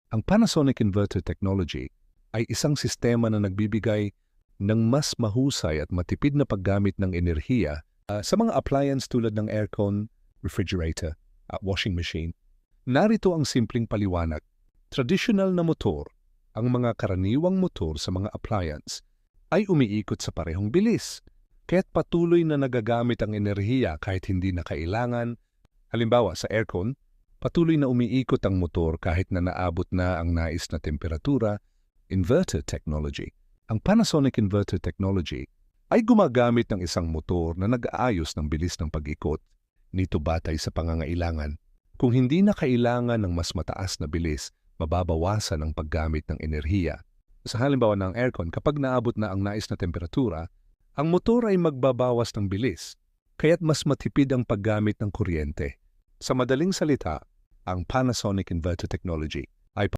Ang Panasonic Inverter Technology ay isang sistema na nagbibigay ng mas mahusay at matipid na paggamit ng enerhiya sa mga appliance tulad ng aircon, refrigerator, at washing machine. Narito ang simpleng paliwanag. Traditional na motor, ang mga karaniwang motor sa mga appliance, ay umiikot sa parehong bilis, kaya't patuloy na nagagamit ang enerhiya kahit hindi na kailangan. Halimbawa, sa aircon, patuloy na umiikot ang motor kahit na naabot na ang nais na temperatura. Inverter technology. Ang Panasonic Inverter Technology ay gumagamit ng isang motor na nag-aayos ng bilis ng pag-ikot. Nito batay sa pangangailangan. Kung hindi na kailangan ng mas mataas na bilis, mababawasan ang paggamit ng enerhiya. Sa halimbawa ng aircon, kapag naabot na ang nais na temperatura, ang motor ay magbabawas ng bilis, kaya't mas matipid ang paggamit ng kuryente. Sa madaling salita, ang Panasonic Inverter Technology